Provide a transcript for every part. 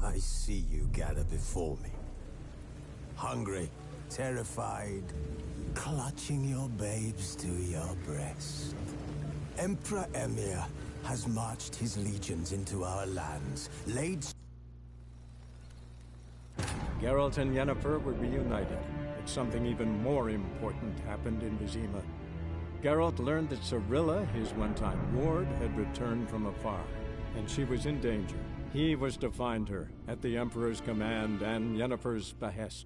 I see you gather before me. Hungry, terrified, clutching your babes to your breast. Emperor Emir has marched his legions into our lands, laid... Geralt and Yennefer were reunited, but something even more important happened in Vizima. Geralt learned that Cirilla, his one-time ward, had returned from afar, and she was in danger. He was to find her, at the Emperor's command and Yennefer's behest.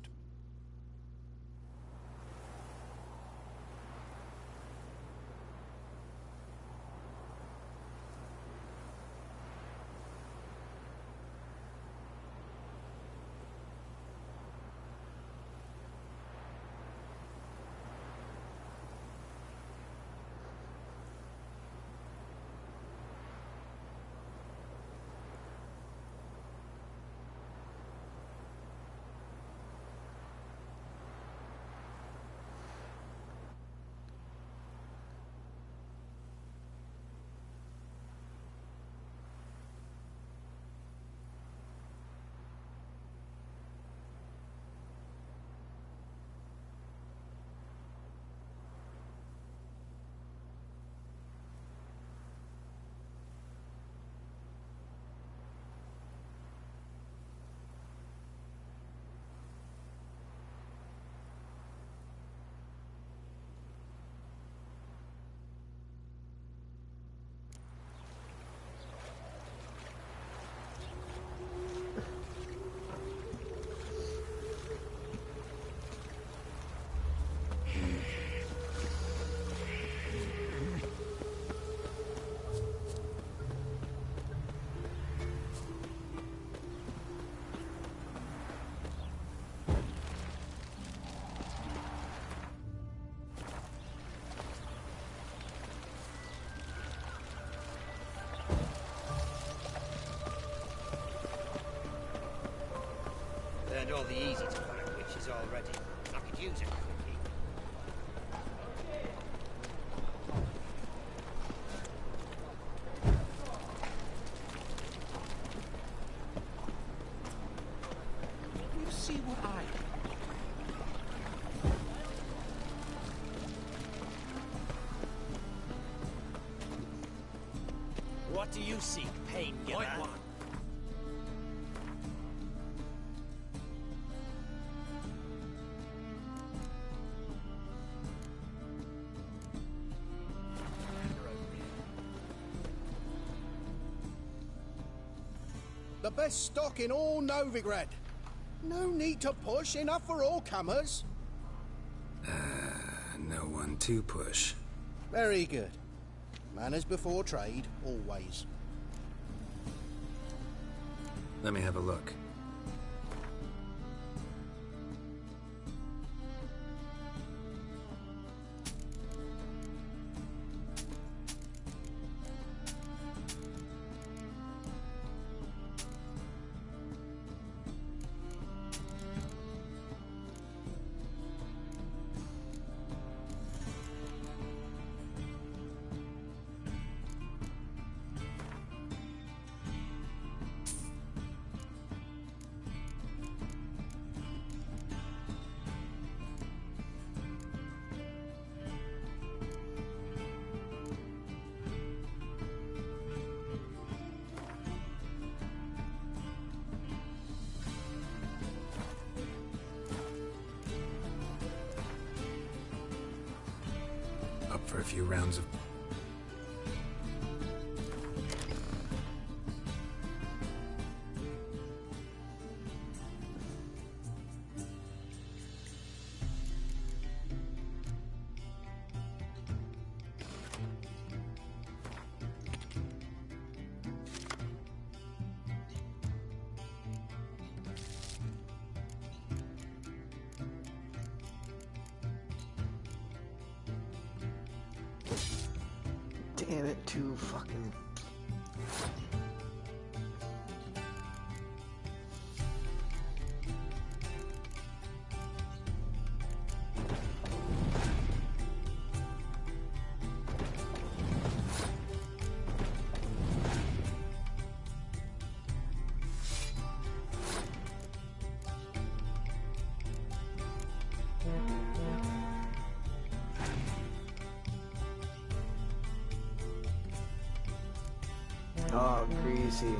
Learned all the easy to find witches already. I could use a quickie. You see what I... What do you seek, pain giver? Point one. The best stock in all Novigrad. No need to push, enough for all comers. No one to push. Very good. Manners before trade, always. Let me have a look. Up for a few rounds of... Damn it, too fucking... Oh, greasy.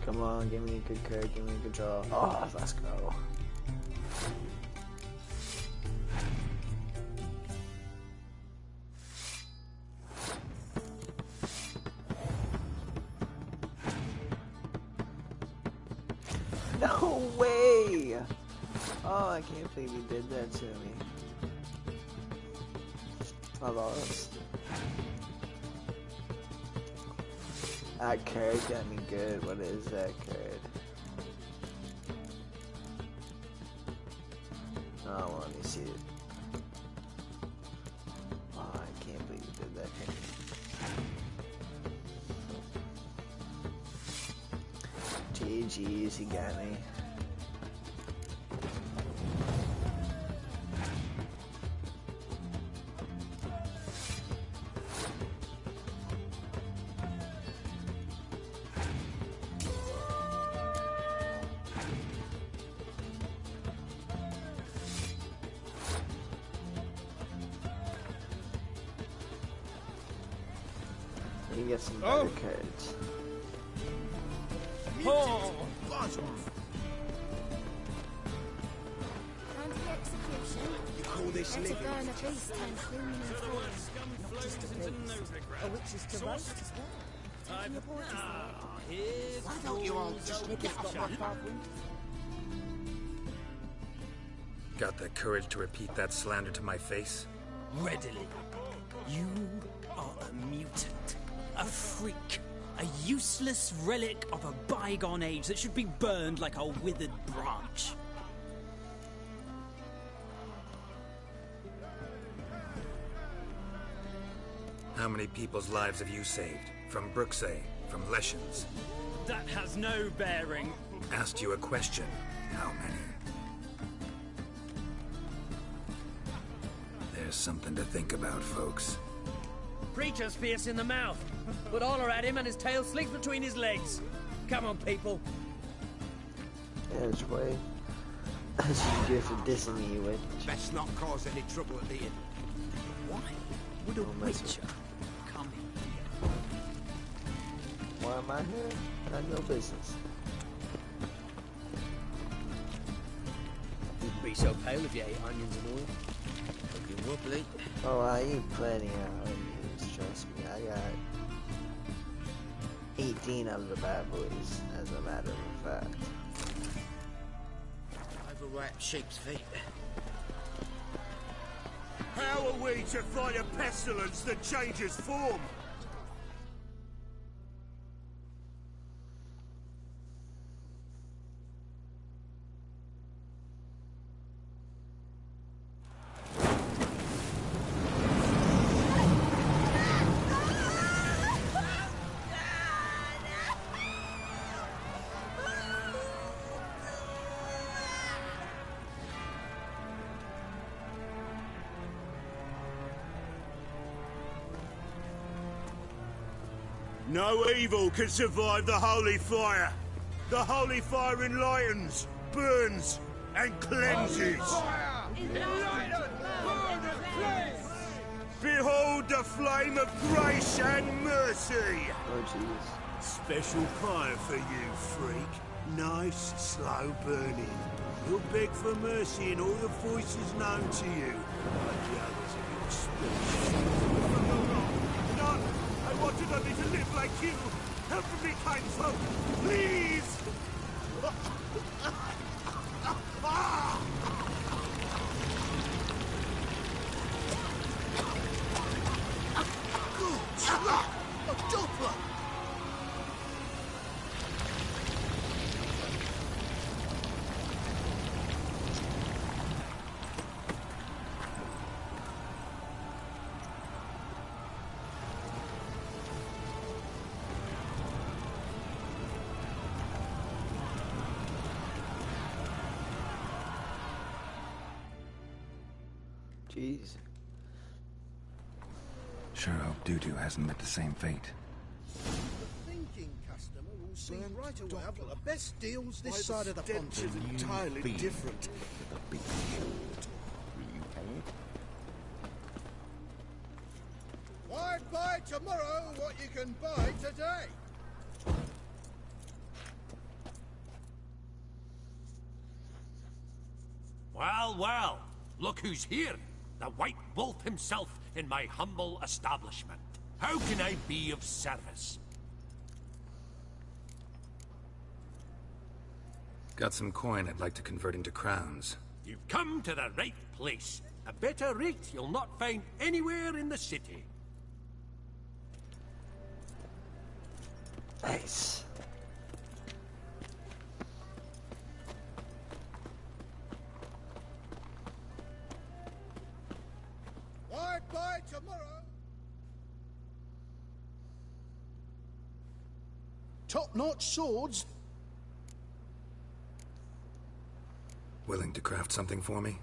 Come on, give me a good card, give me a good draw. Oh, let's go. No way! Oh, I can't believe he did that to me. I lost. That card got me good. What is that card? Oh, let me see it. Oh, I can't believe he did that card. GG's, he got me. You get some better cards. Oh. Anti-execution. You call this Let living? it burn a beast and clean and full. Not just a beast. A witch's to roast as well. Taking your porters there. Why don't you all just get up? Got the courage to repeat that slander to my face? Readily. You are a mutant. A freak. A useless relic of a bygone age that should be burned like a withered branch. How many people's lives have you saved? From Brooksay? From Leshens? That has no bearing. Asked you a question. How many? There's something to think about, folks. Preacher's fierce in the mouth, but holler at him and his tail slinks between his legs. Come on, people. That's way. That's what you get for dissing me, you witch. Best not cause any trouble at the inn. Why would a Don't mess with witcher come in Why am I here? I have no business. You'd be so pale if you ate onions and all. Looking wobbly. Oh, I eat plenty of onions, trust me. I got 18 of the bad boys, as a matter of fact. Overripe sheep's feet. How are we to fight a pestilence that changes form? No evil can survive the holy fire. The holy fire enlightens, burns, and cleanses. Behold the flame of grace and mercy. Oh, jeez. Special fire for you, freak. Nice, slow burning. You'll beg for mercy in all the voices known to you, like the others of your species. None! I wanted only to live like you! Help me, kind folk! Please! A doppler! Jeez. Sure hope Doo-Doo hasn't met the same fate. The thinking cap See, right away, I've got the best deals this side of the pond. Stench is entirely different. With a big shield. Will you pay? Why buy tomorrow what you can buy today? Well, well, look who's here. The White Wolf himself in my humble establishment. How can I be of service? Got some coin I'd like to convert into crowns. You've come to the right place. A better rate you'll not find anywhere in the city. Nice. Why buy tomorrow? Top-notch swords. Willing to craft something for me?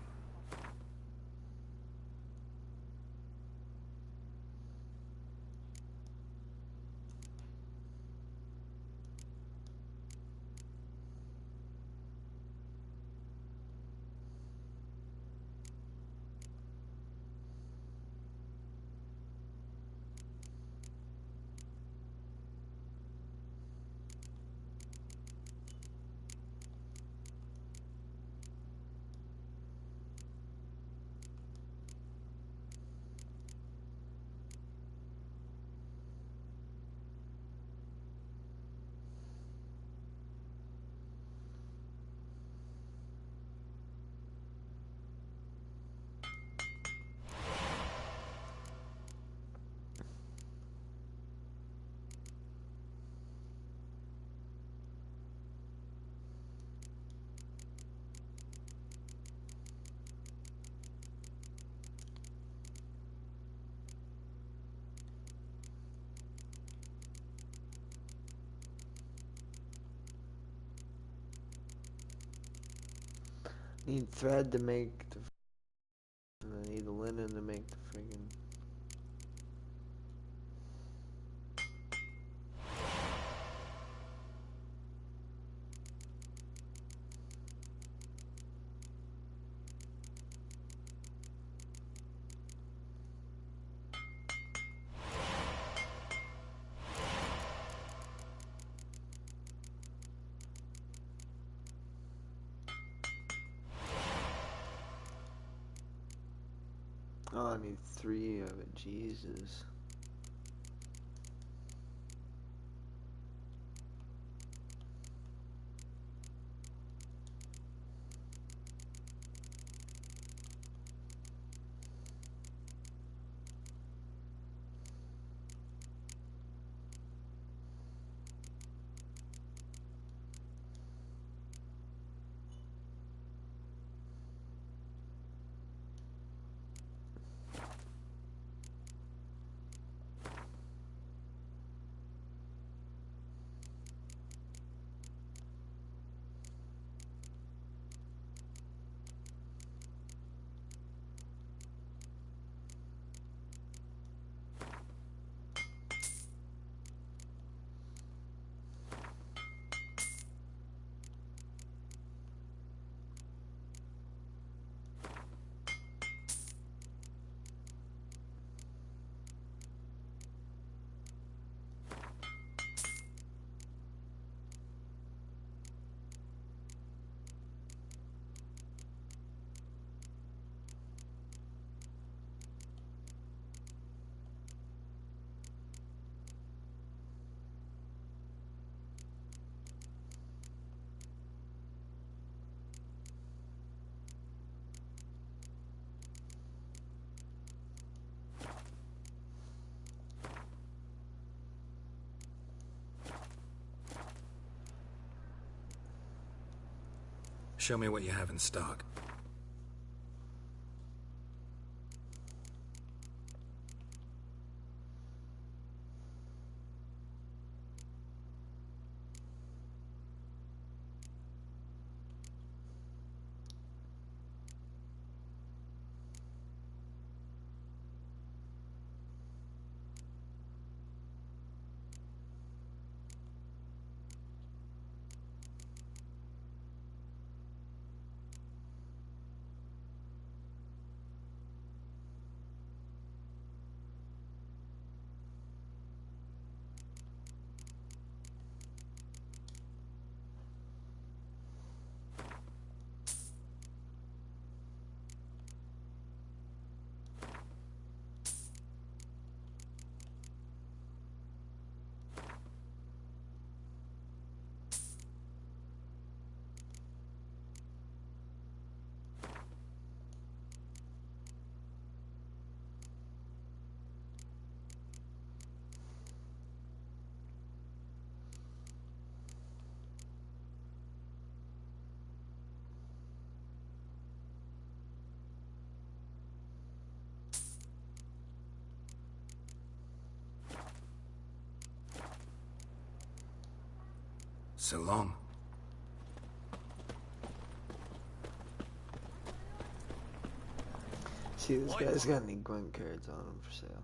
Need thread to make the. I need linen to make the friggin'. Oh, I need 3 of it. Jesus. Show me what you have in stock. So long. See, this guy's got any Gwent cards on him for sale.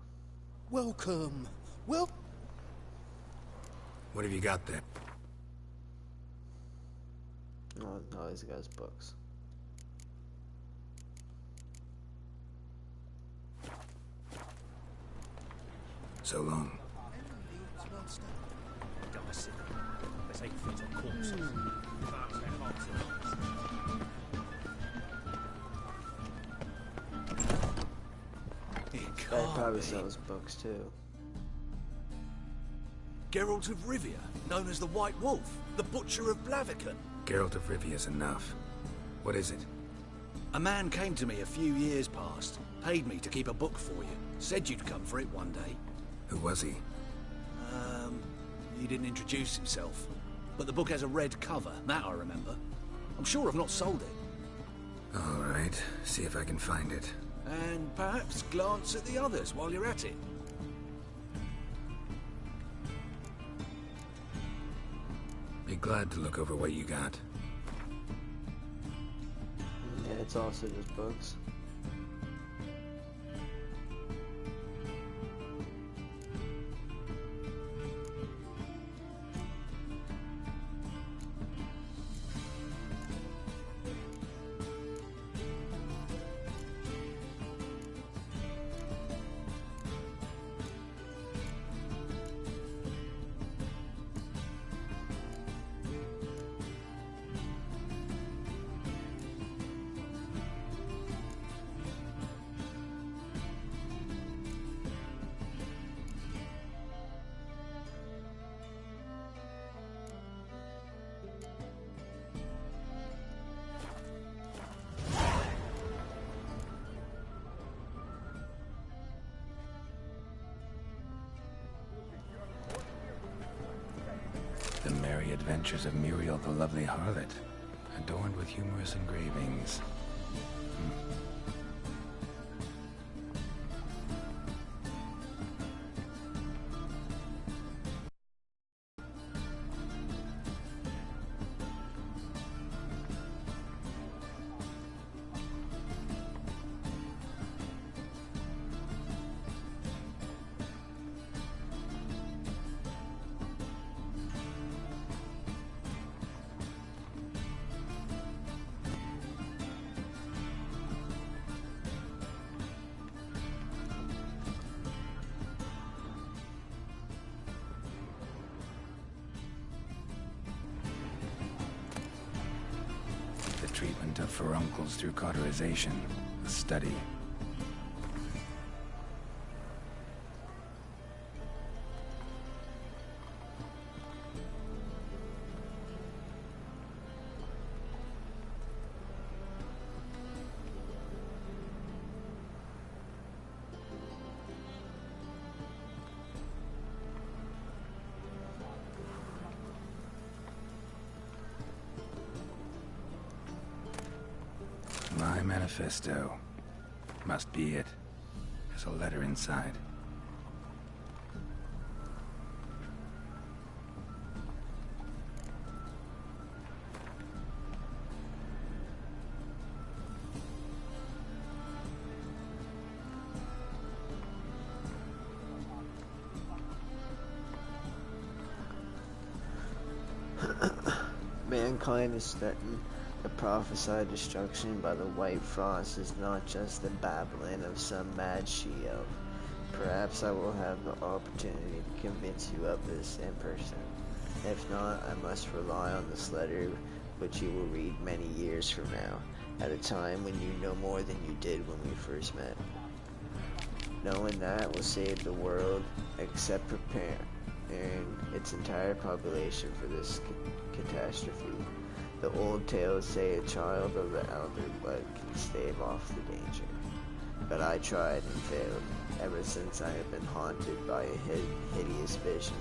Welcome. Well, What have you got there? No, he's got his books. So long. Guy probably sells books too. Geralt of Rivia, known as the White Wolf, the Butcher of Blaviken. Geralt of Rivia's enough. What is it? A man came to me a few years past, paid me to keep a book for you, said you'd come for it one day. Who was he? He didn't introduce himself, but the book has a red cover, that I remember. I'm sure I've not sold it. All right, see if I can find it. And perhaps glance at the others while you're at it. Be glad to look over what you got. Yeah, it's also just books. The Merry Adventures of Muriel the Lovely Harlot, adorned with humorous engravings. Treatment of furuncles through cauterization, a study. My manifesto. Must be it. There's a letter inside. Mankind is threatened. The prophesied destruction by the White Frost is not just the babbling of some mad she-elf. Perhaps I will have the opportunity to convince you of this in person. If not, I must rely on this letter, which you will read many years from now, at a time when you know more than you did when we first met. Knowing that will save the world, except preparing its entire population for this catastrophe. The old tales say a child of the elder blood can stave off the danger. But I tried and failed. Ever since I have been haunted by a hideous vision,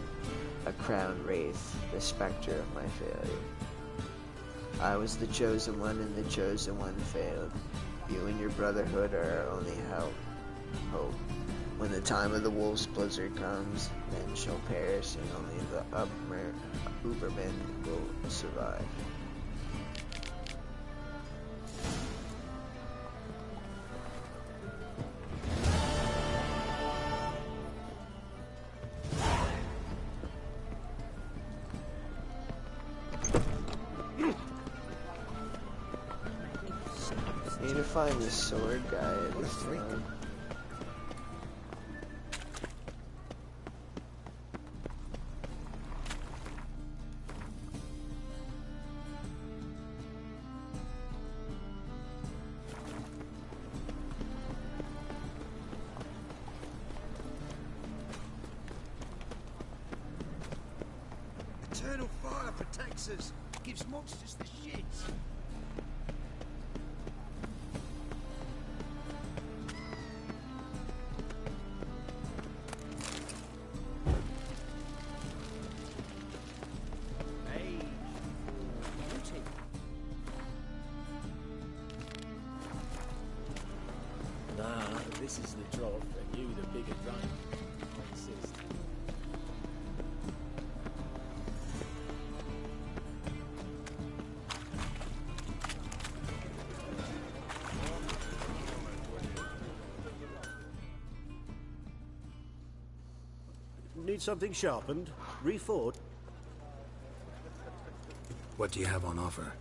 a crowned wraith, the specter of my failure. I was the chosen one and the chosen one failed. You and your brotherhood are our only hope. When the time of the wolf's blizzard comes, men shall perish, and only the Ubermen will survive. Need to find the sword guy at this time. Eternal fire protects us. Gives monsters the shits. This is the drop, and you the bigger drunk. I insist. Need something sharpened? Refought? What do you have on offer?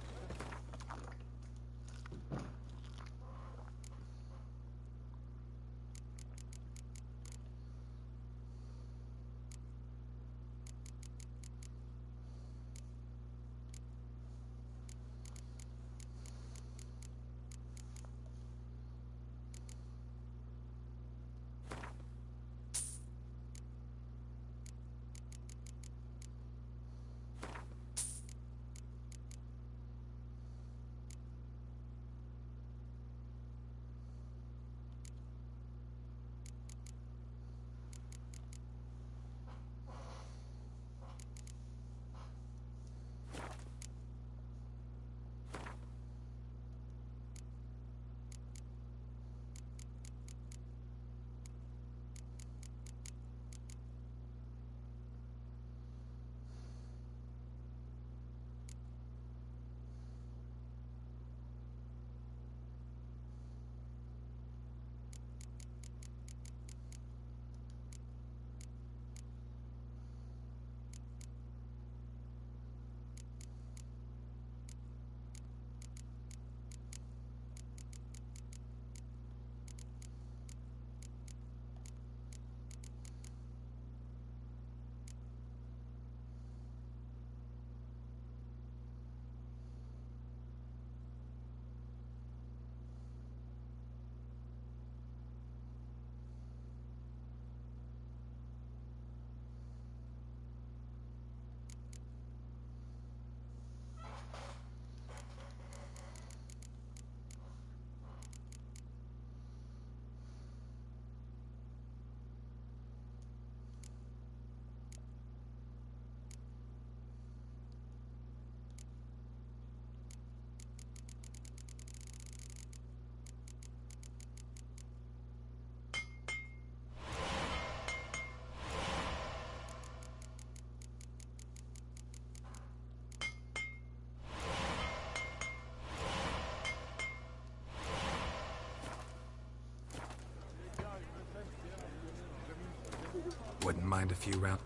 Wouldn't mind a few rounds.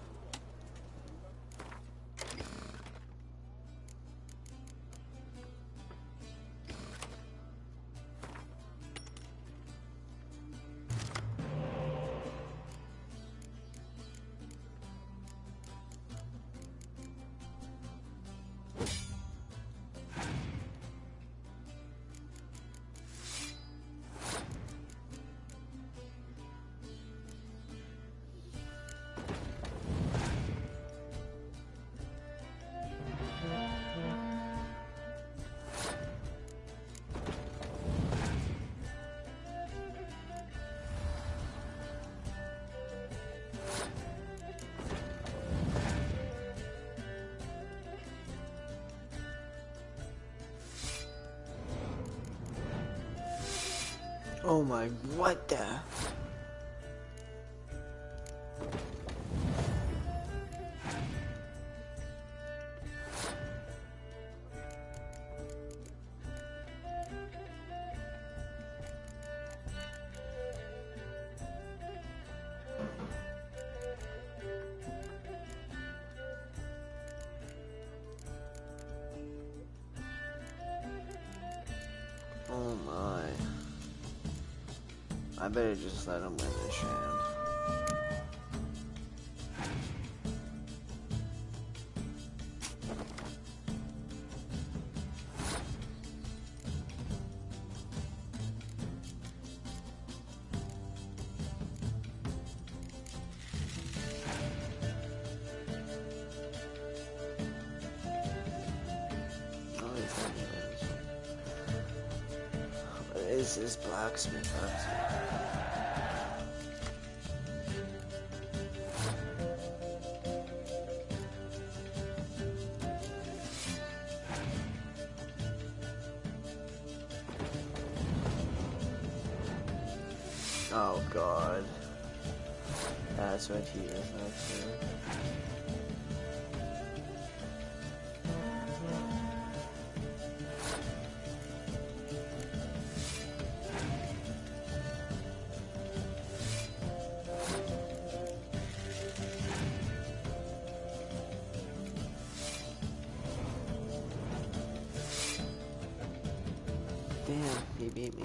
Oh my, what the? I better just let him win this round. What is this blacksmith up to? Oh god. That's what he is actually. Damn, he beat me.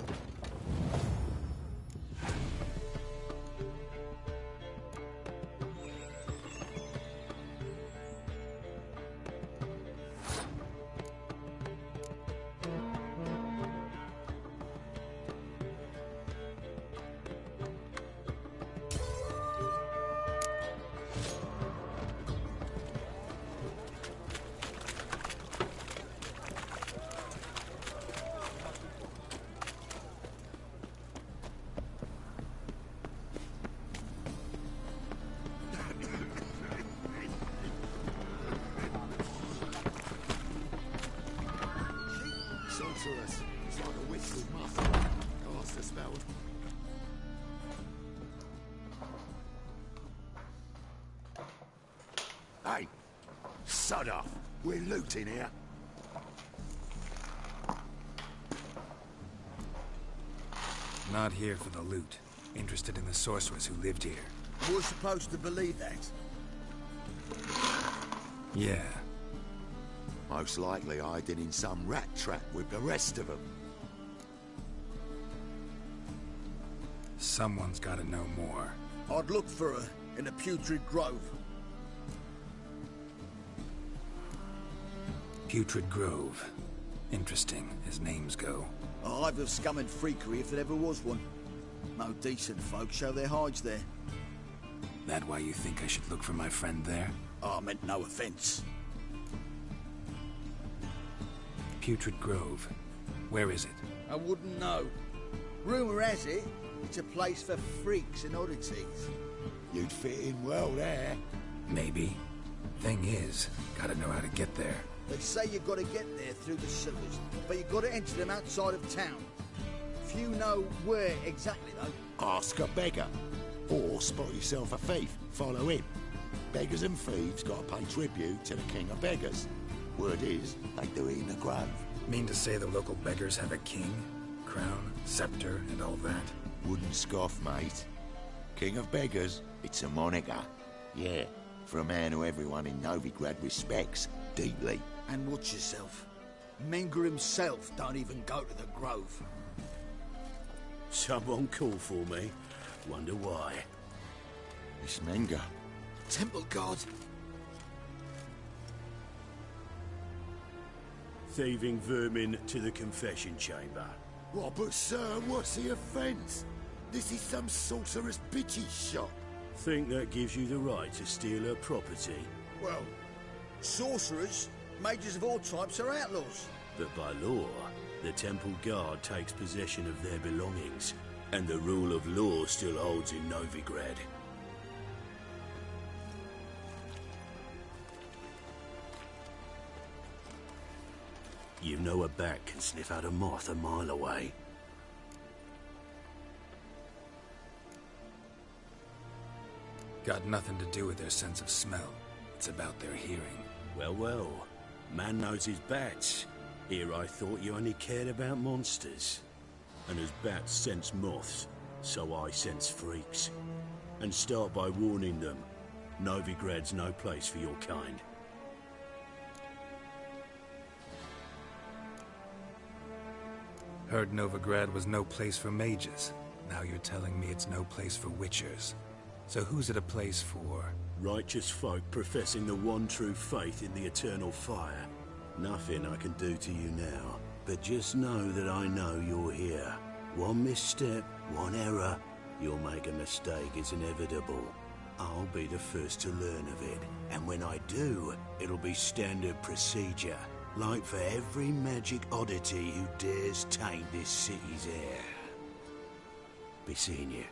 Sorceress. It's like a witch with muff. Cast the spell. Hey, sod off. We're looting here. Not here for the loot. Interested in the sorceress who lived here. We're supposed to believe that. Yeah. Most likely hiding in some rat trap with the rest of them. Someone's gotta know more. I'd look for her in the Putrid Grove. Putrid Grove. Interesting, as names go. A hive of scum and freakery if there ever was one. No decent folk show their hides there. That why you think I should look for my friend there? I meant no offense. Putrid Grove. Where is it? I wouldn't know. Rumour has it, it's a place for freaks and oddities. You'd fit in well there. Maybe. Thing is, gotta know how to get there. They say you've got to get there through the sewers, but you've got to enter them outside of town. Few know where exactly, though. Ask a beggar. Or spot yourself a thief. Follow him. Beggars and thieves got to pay tribute to the king of beggars. Word is, they do it in the grove. Mean to say the local beggars have a king, crown, scepter, and all that? Wouldn't scoff, mate. King of beggars, it's a moniker. Yeah, for a man who everyone in Novigrad respects deeply. And watch yourself. Menger himself don't even go to the grove. Someone call for me. Wonder why. It's Menger. Temple guard. Thieving vermin to the confession chamber. What, but sir, what's the offence? This is some sorcerer's bitch's shop. Think that gives you the right to steal her property? Well, sorcerers, mages of all types are outlaws. But by law, the temple guard takes possession of their belongings, and the rule of law still holds in Novigrad. You know a bat can sniff out a moth a mile away. Got nothing to do with their sense of smell. It's about their hearing. Well, well. Man knows his bats. Here I thought you only cared about monsters. And as bats sense moths, so I sense freaks. And start by warning them. Novigrad's no place for your kind. Heard Novigrad was no place for mages. Now you're telling me it's no place for witchers. So who's it a place for? Righteous folk professing the one true faith in the eternal fire. Nothing I can do to you now, but just know that I know you're here. One misstep, one error, you'll make a mistake, it's inevitable. I'll be the first to learn of it, and when I do, it'll be standard procedure, like for every magic oddity who dares taint this city's air. Be seeing you.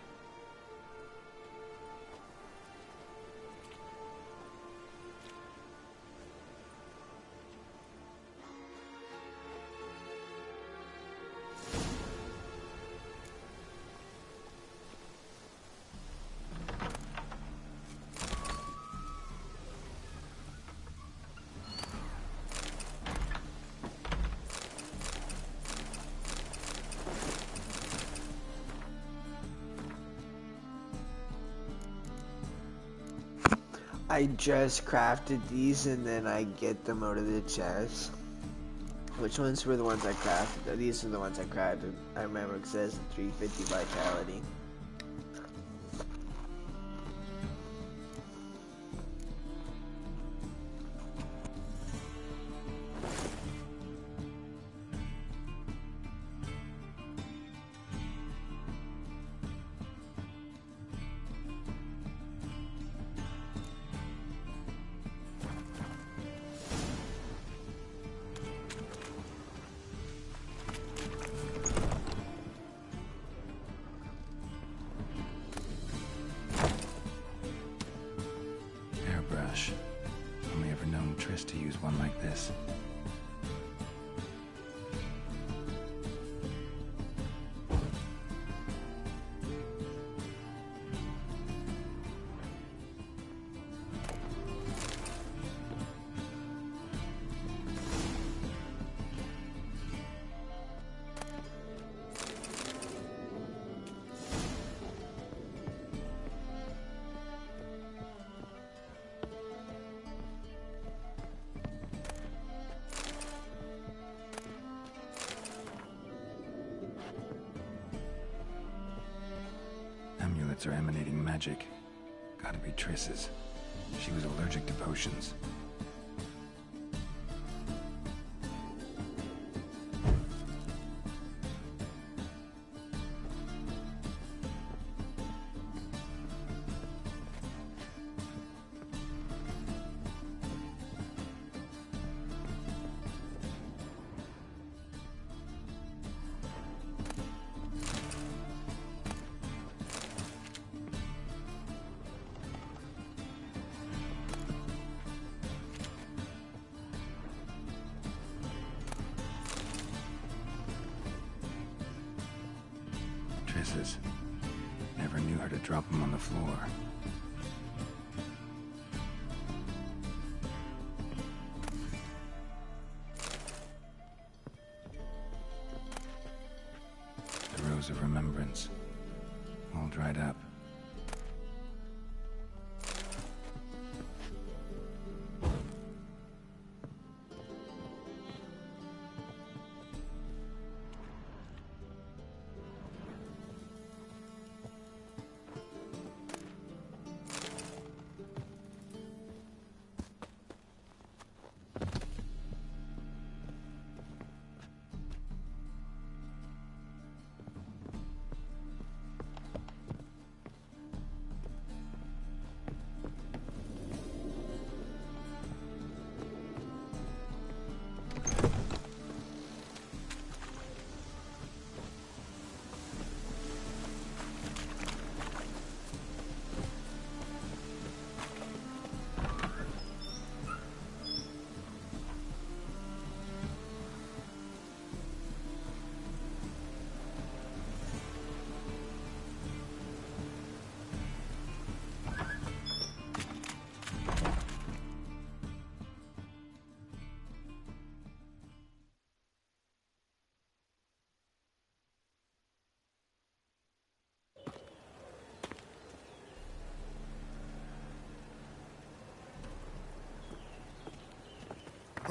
I just crafted these and then I get them out of the chest. Which ones were the ones I crafted? These are the ones I crafted. I remember because it has a 350 vitality. Only ever known Triss to use one like this. Amulets are emanating magic. Gotta be Triss's. She was allergic to potions. Triss's. Never knew her to drop them on the floor. The Rose of Remembrance. All dried up.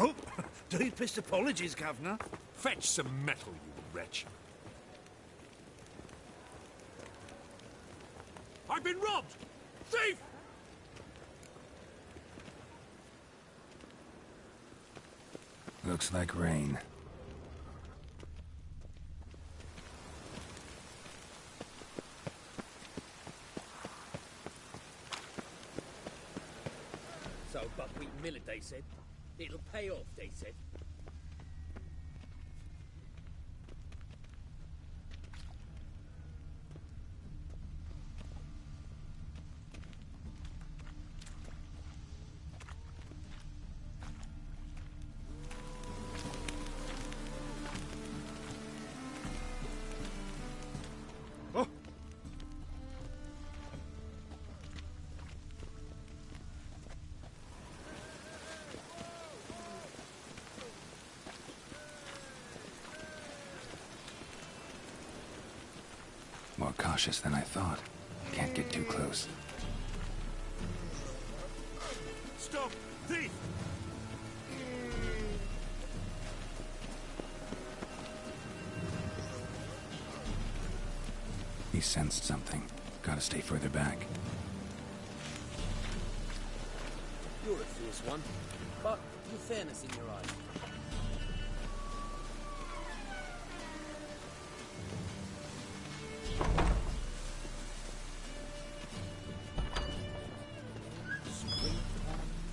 Oh, deepest apologies, Governor. Fetch some metal, you wretch. I've been robbed! Thief! Looks like rain. So buckwheat millet, they said. It'll pay off, they said. More cautious than I thought. Can't get too close. Stop! Thief! He sensed something. Gotta stay further back. You're a fierce one, but with fairness in your eyes.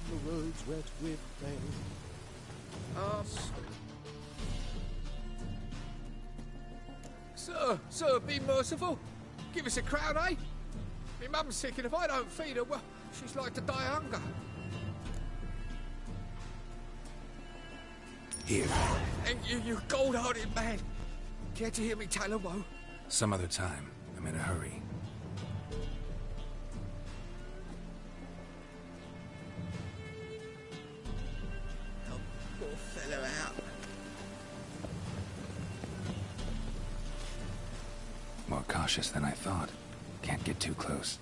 The roads wet with rain. Sir, be merciful. Give us a crown, eh? My mum's sick, and if I don't feed her, well, she's like to die of hunger. Here. And you gold-hearted man. Care to hear me tell a woe? Some other time. I'm in a hurry. Help poor fellow out. More cautious than I thought. Can't get too close.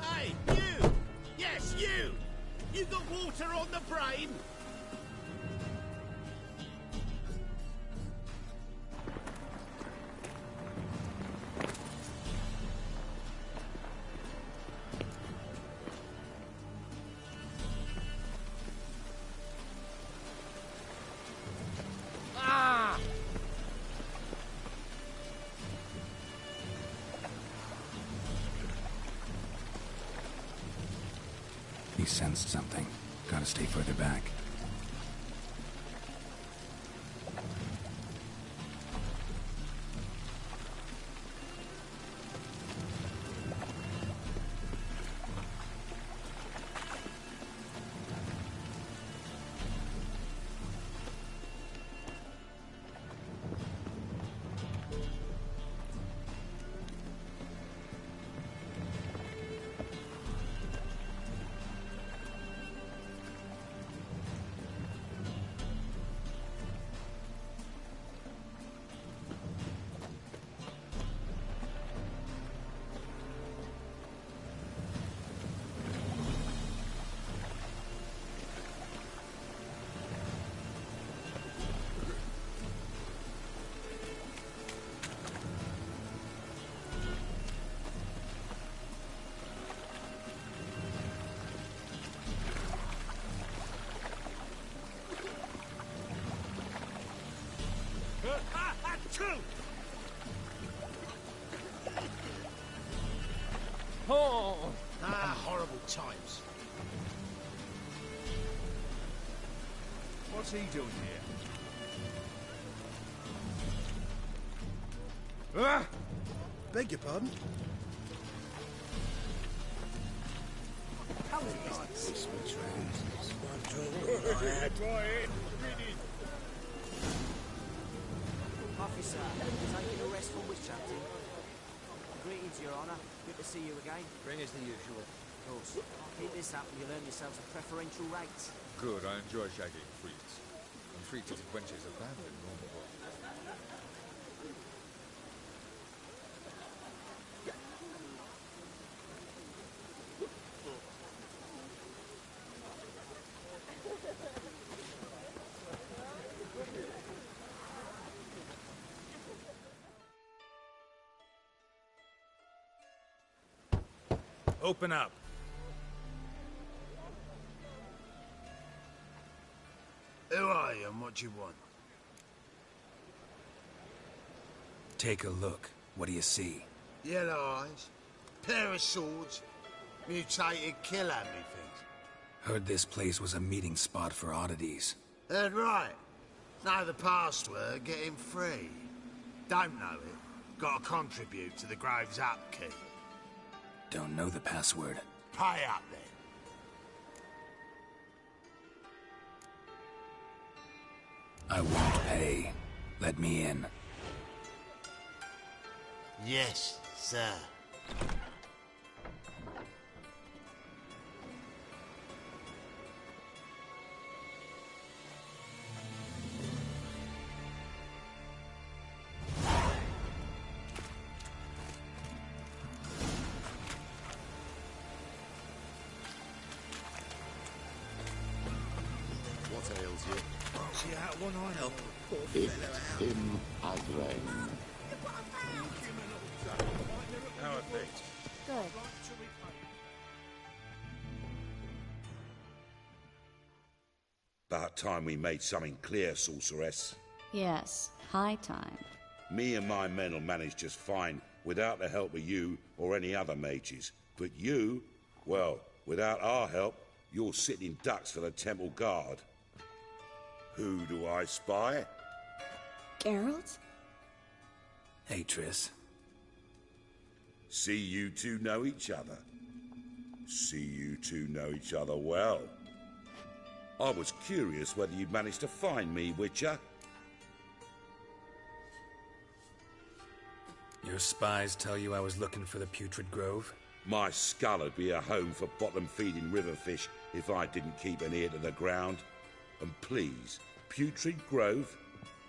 Hey, you! Yes, you! You got water on the brain? He sensed something. Gotta stay further back. Oh! Horrible times. What's he doing here? Ah! Beg your pardon? How is this? Officer, taking a rest from witch hunting. Greetings, Your Honour. Good to see you again. Bring us the usual. Of course. Keep this up and you'll earn yourselves a preferential rate. Good, I enjoy shagging freaks. And free to quenches abandoned normal work. Open up. Who are you and what do you want? Take a look. What do you see? Yellow eyes, pair of swords, mutated killer, methinks. Heard this place was a meeting spot for oddities. Heard right. Know the password, get him free. Don't know it, gotta contribute to the Grove's upkeep. Don't know the password. Pay up then. I won't pay. Let me in. Yes, sir. What ails you? See out one eye now. It's him again. How are things? Good. About time we made something clear, sorceress. Yes, high time. Me and my men will manage just fine without the help of you or any other mages. But you, well, without our help, you're sitting ducks for the temple guard. Who do I spy? Geralt? Hey, Triss. See you two know each other. See you two know each other well. I was curious whether you'd managed to find me, Witcher. Your spies tell you I was looking for the Putrid Grove? My skull would be a home for bottom-feeding river fish if I didn't keep an ear to the ground. And please, Putrid Grove?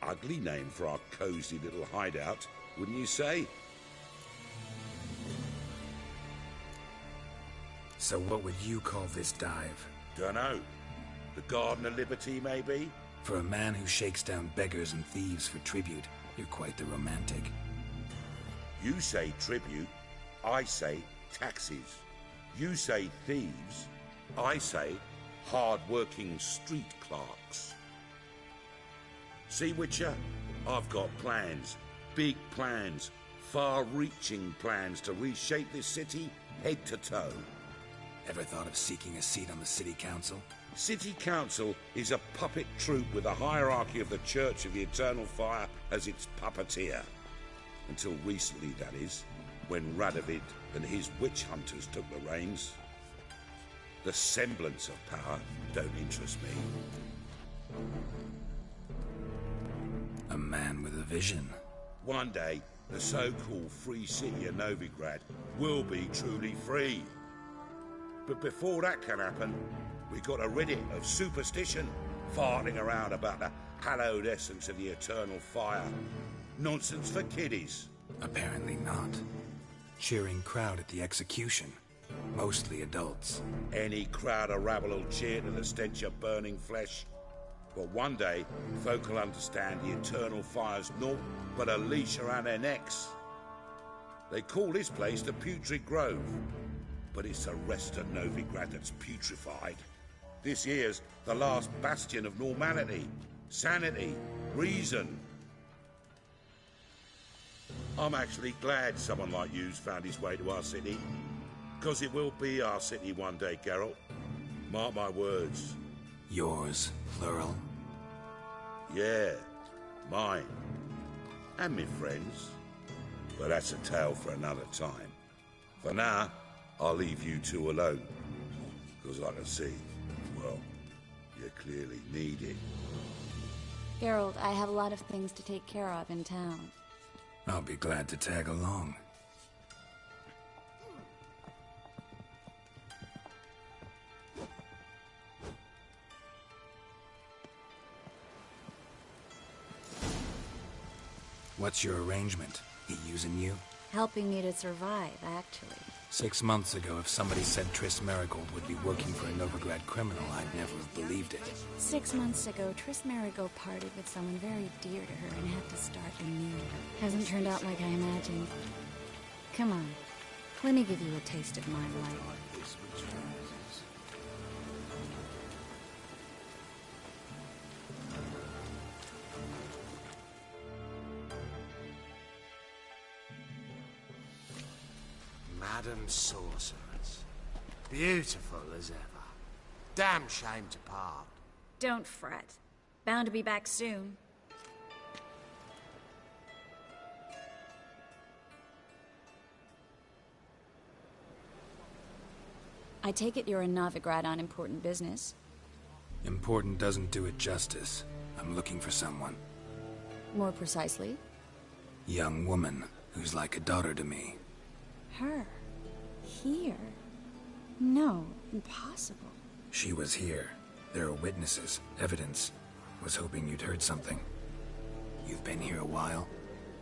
Ugly name for our cosy little hideout, wouldn't you say? So what would you call this dive? Dunno. The Garden of Liberty, maybe? For a man who shakes down beggars and thieves for tribute, you're quite the romantic. You say tribute, I say taxes. You say thieves, I say hard-working street clerks. See, Witcher, I've got plans, big plans, far-reaching plans to reshape this city head to toe. Ever thought of seeking a seat on the city council? City council is a puppet troupe with a hierarchy of the Church of the Eternal Fire as its puppeteer. Until recently, that is, when Radovid and his witch hunters took the reins. The semblance of power don't interest me. A man with a vision. One day, the so-called free city of Novigrad will be truly free. But before that can happen, we got to rid it of superstition, farting around about the hallowed essence of the eternal fire. Nonsense for kiddies. Apparently not. Cheering crowd at the execution. Mostly adults. Any crowd of rabble will cheer to the stench of burning flesh. But one day, folk will understand the eternal fire's naught but a leash around their necks. They call this place the Putrid Grove, but it's the rest of Novigrad that's putrefied. This here's the last bastion of normality, sanity, reason. I'm actually glad someone like you's found his way to our city, because it will be our city one day, Geralt. Mark my words. Yours, plural? Yeah, mine. And me friends. But that's a tale for another time. For now, I'll leave you two alone. Because I can see, well, you clearly need it. Geralt, I have a lot of things to take care of in town. I'll be glad to tag along. What's your arrangement? He using you? Helping me to survive, actually. 6 months ago, if somebody said Triss Marigold would be working for a Novigrad criminal, I'd never have believed it. 6 months ago, Triss Marigold parted with someone very dear to her and had to start anew. Hasn't turned out like I imagined. Come on. Let me give you a taste of my life. Madam Sorceress. Beautiful as ever. Damn shame to part. Don't fret. Bound to be back soon. I take it you're in Novigrad on important business. Important doesn't do it justice. I'm looking for someone. More precisely? Young woman who's like a daughter to me. Her? Here? No, impossible. She was here. There are witnesses, evidence. Was hoping you'd heard something. You've been here a while.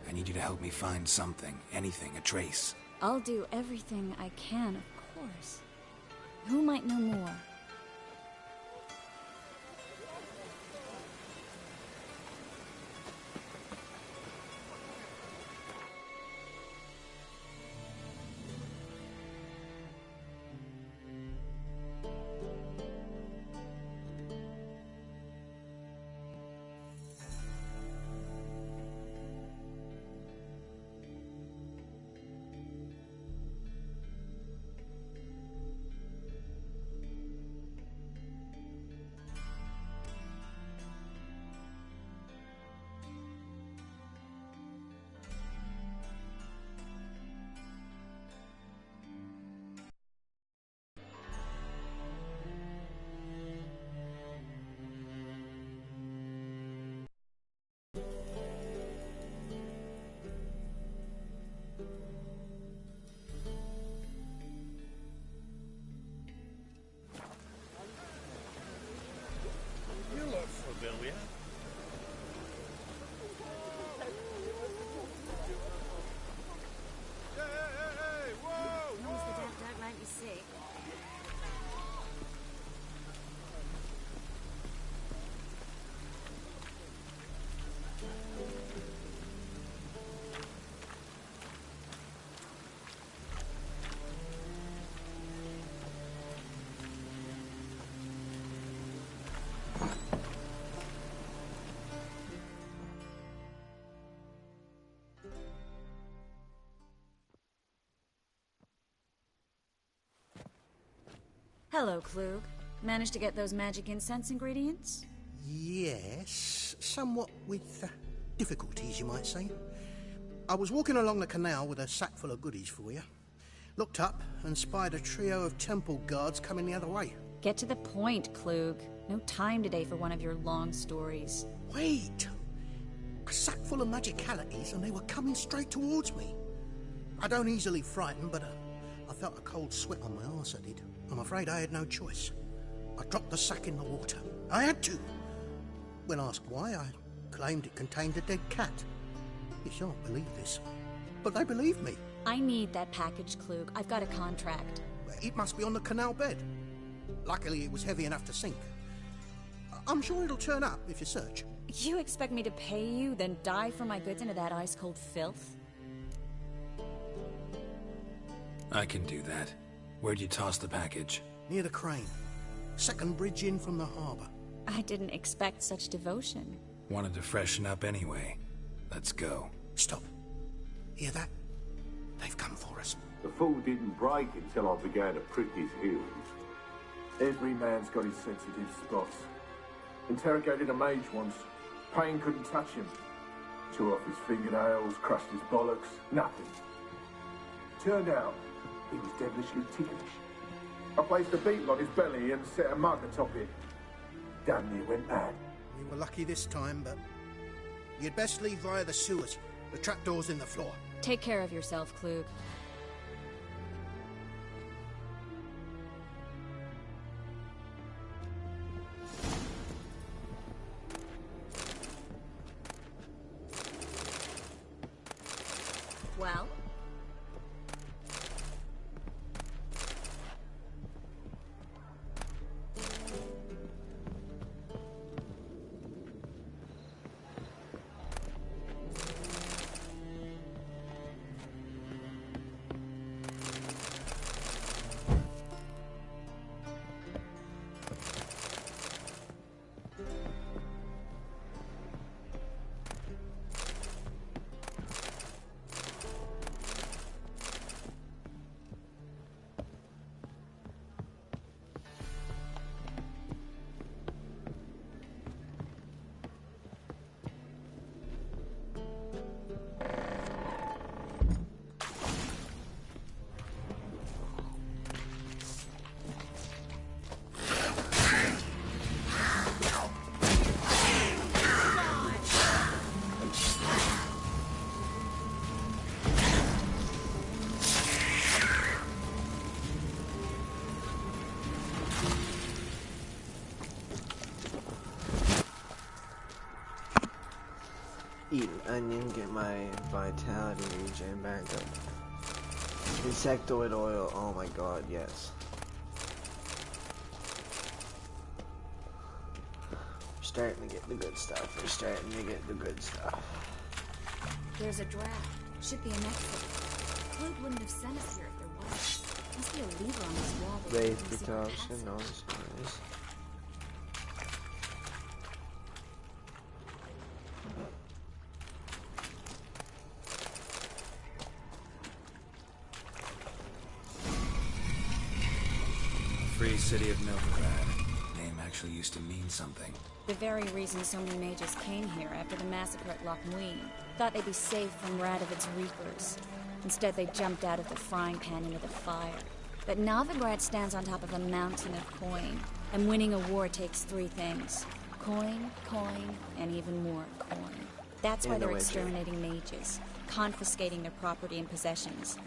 I need you to help me find something, anything, a trace. I'll do everything I can, of course. Who might know more? You look familiar. Hey, whoa! Who's the deaf dog like you see? Hello, Klug. Managed to get those magic incense ingredients? Yes, somewhat with difficulties, you might say. I was walking along the canal with a sack full of goodies for you. Looked up and spied a trio of temple guards coming the other way. Get to the point, Klug. No time today for one of your long stories. Wait! A sack full of magicalities and they were coming straight towards me. I don't easily frighten, but I felt a cold sweat on my arse, I did. I'm afraid I had no choice. I dropped the sack in the water. I had to. When asked why, I claimed it contained a dead cat. You shan't believe this, but they believed me. I need that package, Klug. I've got a contract. It must be on the canal bed. Luckily, it was heavy enough to sink. I'm sure it'll turn up if you search. You expect me to pay you, then dive for my goods into that ice-cold filth? I can do that. Where'd you toss the package? Near the crane. Second bridge in from the harbour. I didn't expect such devotion. Wanted to freshen up anyway. Let's go. Stop. Hear that? They've come for us. The fall didn't break until I began to prick his heels. Every man's got his sensitive spots. Interrogated a mage once. Pain couldn't touch him. Tore off his fingernails, crushed his bollocks, nothing. Turned out, he was devilishly ticklish. I placed a beetle on his belly and set a mug atop it. Damn near went mad. We were lucky this time, but you'd best leave via the sewers. The trapdoor's in the floor. Take care of yourself, Klug. Well? onion, get my vitality regen back up. Insectoid oil, oh my god, yes. We're starting to get the good stuff. We're starting to get the good stuff. There's a draft. Should be an exit. Claude wouldn't have sent us here if there was. Must be a lever on this wall. Wraith protection, nice. Free city of Novigrad. Name actually used to mean something. The very reason so many mages came here after the massacre at Loch Muin. Thought they'd be safe from Radovid's reapers. Instead, they jumped out of the frying pan into the fire. But Novigrad stands on top of a mountain of coin, and winning a war takes three things. Coin, and even more coin. That's why they're exterminating mages, confiscating their property and possessions.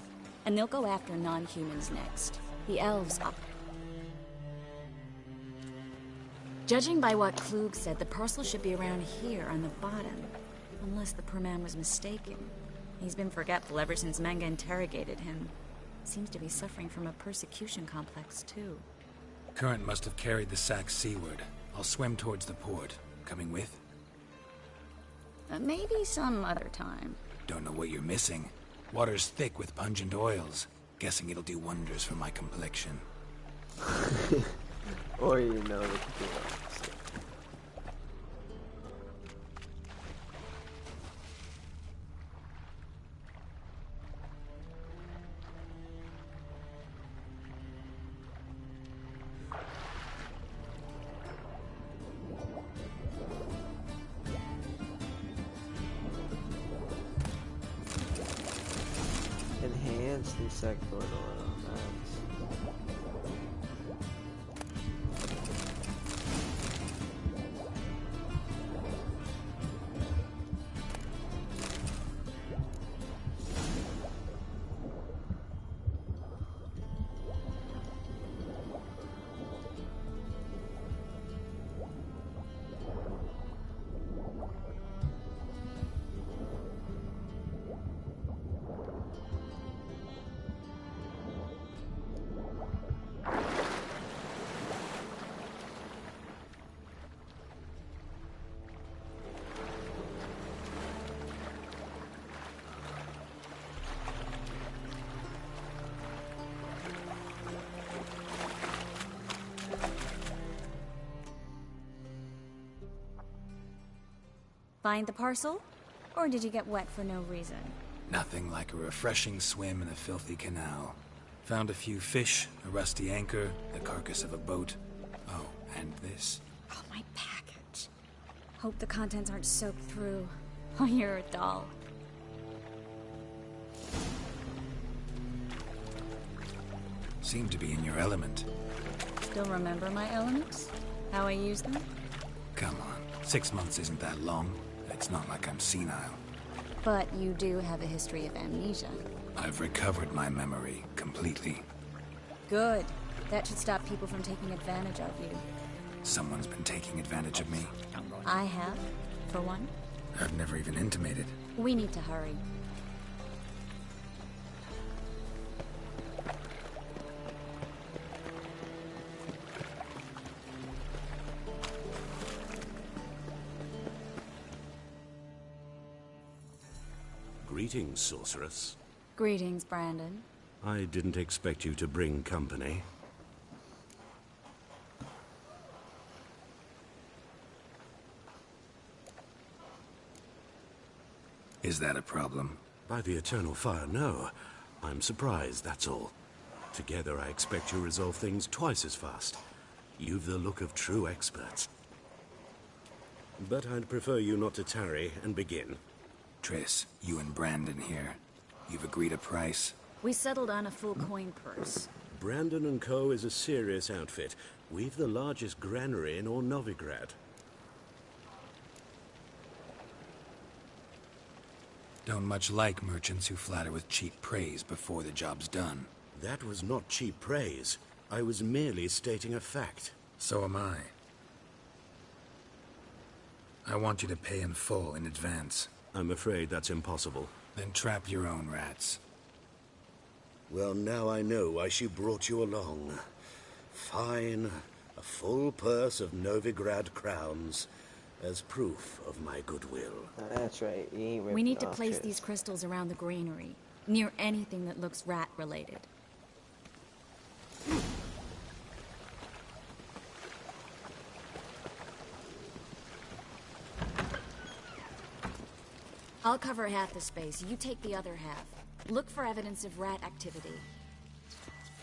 And they'll go after non-humans next. The elves are... Judging by what Klug said, the parcel should be around here on the bottom. Unless the poor man was mistaken. He's been forgetful ever since Manga interrogated him. Seems to be suffering from a persecution complex, too. Current must have carried the sack seaward. I'll swim towards the port. Coming with? Maybe some other time. Don't know what you're missing. Water's thick with pungent oils. Guessing it'll do wonders for my complexion. Or you know the computer. Enhance the sector oil, nice. Find the parcel? Or did you get wet for no reason? Nothing like a refreshing swim in a filthy canal. Found a few fish, a rusty anchor, the carcass of a boat. Oh, and this. Oh, my package. Hope the contents aren't soaked through. Oh, you're a doll. Seem to be in your element. Still remember my elements? How I use them? Come on, 6 months isn't that long. It's not like I'm senile. But you do have a history of amnesia. I've recovered my memory completely. Good. That should stop people from taking advantage of you. Someone's been taking advantage of me. I have, for one. I've never even intimated. We need to hurry. Greetings, sorceress. Greetings, Brandon. I didn't expect you to bring company. Is that a problem? By the eternal fire, no. I'm surprised, that's all. Together, I expect you resolve things twice as fast. You've the look of true experts. But I'd prefer you not to tarry and begin. Triss, you and Brandon here. You've agreed a price? We settled on a full coin purse. Brandon & Co. is a serious outfit. We've the largest granary in all Novigrad. Don't much like merchants who flatter with cheap praise before the job's done. That was not cheap praise. I was merely stating a fact. So am I want you to pay in full in advance. I'm afraid that's impossible. Then trap your own rats. Well, now I know why she brought you along. Fine. A full purse of Novigrad crowns as proof of my goodwill. That's right. You ain't We need to ripping off place Tris. these crystals around the granary, near anything that looks rat-related. I'll cover half the space. You take the other half. Look for evidence of rat activity.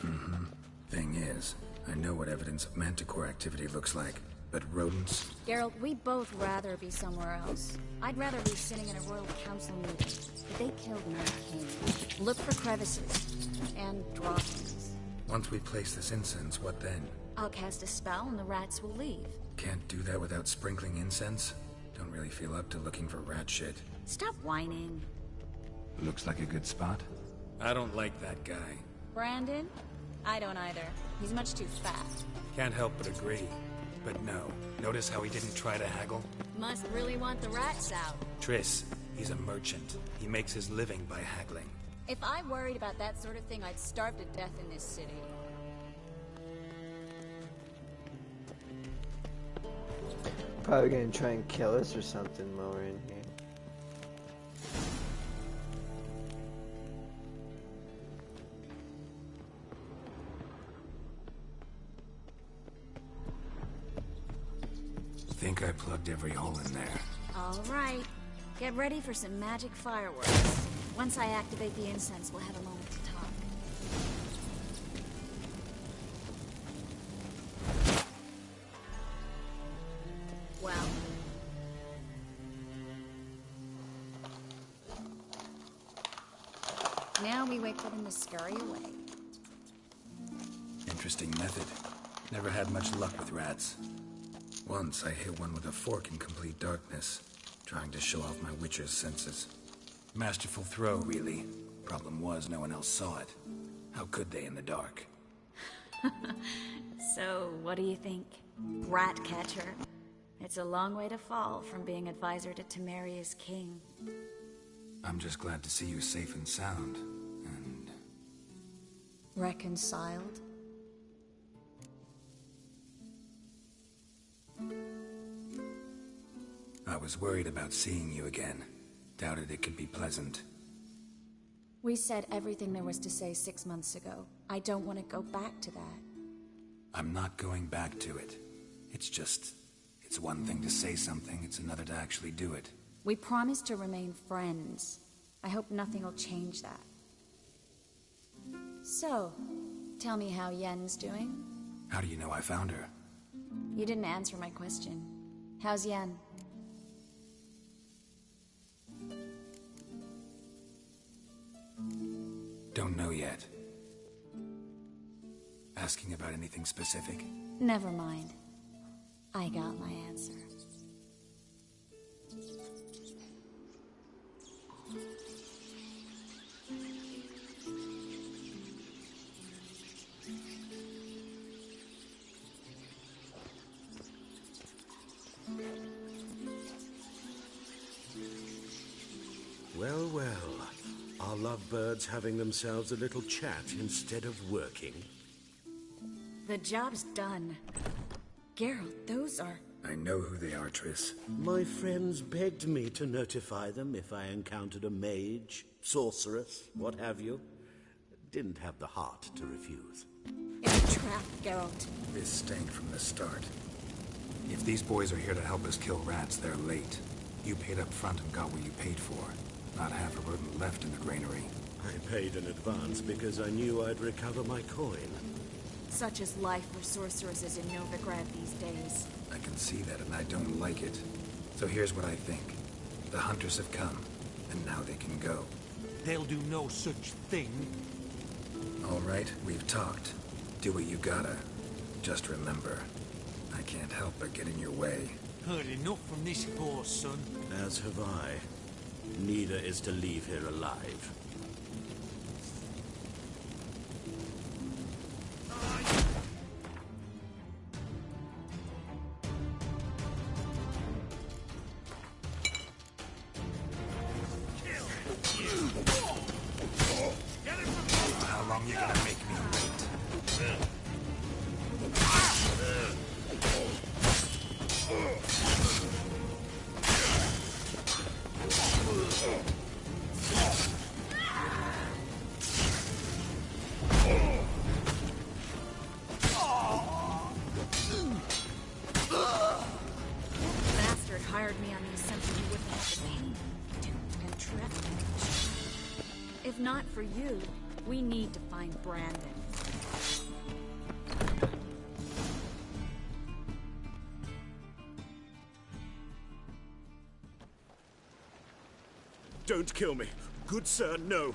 Mm-hmm. Thing is, I know what evidence of manticore activity looks like, but rodents? Geralt, we'd both rather be somewhere else. I'd rather be sitting in a royal council meeting. But they killed my king. Look for crevices. And droppings. Once we place this incense, what then? I'll cast a spell and the rats will leave. Can't do that without sprinkling incense? Don't really feel up to looking for rat shit. Stop whining. Looks like a good spot. I don't like that guy. Brandon? I don't either. He's much too fat. Can't help but agree. But no. Notice how he didn't try to haggle? Must really want the rats out. Triss, he's a merchant. He makes his living by haggling. If I worried about that sort of thing, I'd starve to death in this city. Probably gonna try and kill us or something while we're in here. Think I plugged every hole in there. All right. Get ready for some magic fireworks. Once I activate the incense, we'll have a moment to talk. Well. Now we wait for them to scurry away. Interesting method. Never had much luck with rats. Once I hit one with a fork in complete darkness, trying to show off my witcher's senses. Masterful throw, really. Problem was, no one else saw it. How could they in the dark? So, what do you think? Rat catcher? It's a long way to fall from being advisor to Temeria's king. I'm just glad to see you safe and sound. And... reconciled? I was worried about seeing you again. Doubted it could be pleasant. We said everything there was to say 6 months ago. I don't want to go back to that. I'm not going back to it. It's just... it's one thing to say something, it's another to actually do it. We promised to remain friends. I hope nothing will change that. So, tell me how Yen's doing? How do you know I found her? You didn't answer my question. How's Yen? Don't know yet. Asking about anything specific? Never mind. I got my answer. Well, well. Are lovebirds having themselves a little chat instead of working? The job's done. Geralt, those are... I know who they are, Triss. My friends begged me to notify them if I encountered a mage, sorceress, what have you. Didn't have the heart to refuse. It's a trap, Geralt. This stank from the start. If these boys are here to help us kill rats, they're late. You paid up front and got what you paid for. Not half a rodent left in the granary. I paid in advance because I knew I'd recover my coin. Such is life for sorceresses in Novigrad these days. I can see that, and I don't like it. So here's what I think. The hunters have come, and now they can go. They'll do no such thing. All right, we've talked. Do what you gotta. Just remember, I can't help but get in your way. Heard enough from this horse, son. As have I. Neither is to leave here alive. long you gonna make me wait? Bastard hired me on the assumption he wouldn't have to pay me. Doomed and trapped. If not for you, we need to find Brandon. Don't kill me. Good sir, no.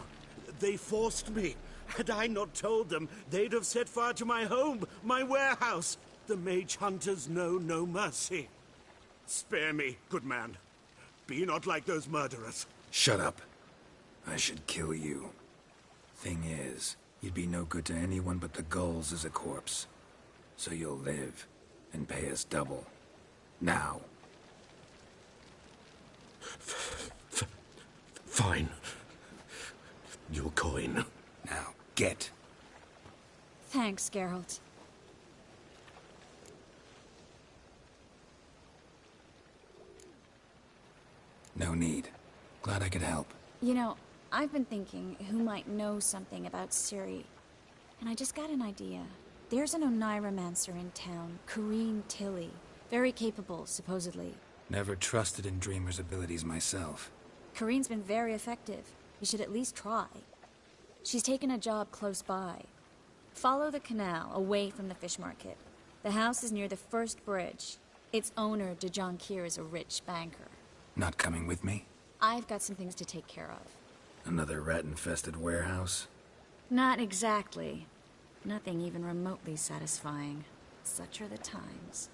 They forced me. Had I not told them, they'd have set fire to my home, my warehouse. The mage hunters know no mercy. Spare me, good man. Be not like those murderers. Shut up. I should kill you. Thing is, you'd be no good to anyone but the gulls as a corpse. So you'll live, and pay us double. Now. Fine. Your coin. Now, get. Thanks, Geralt. No need. Glad I could help. You know, I've been thinking who might know something about Ciri. And I just got an idea. There's an Oneiromancer in town, Corrine Tilly. Very capable, supposedly. Never trusted in Dreamer's abilities myself. Corrine's been very effective. You should at least try. She's taken a job close by. Follow the canal, away from the fish market. The house is near the first bridge. Its owner, de Jonquier, is a rich banker. Not coming with me? I've got some things to take care of. Another rat-infested warehouse? Not exactly. Nothing even remotely satisfying. Such are the times.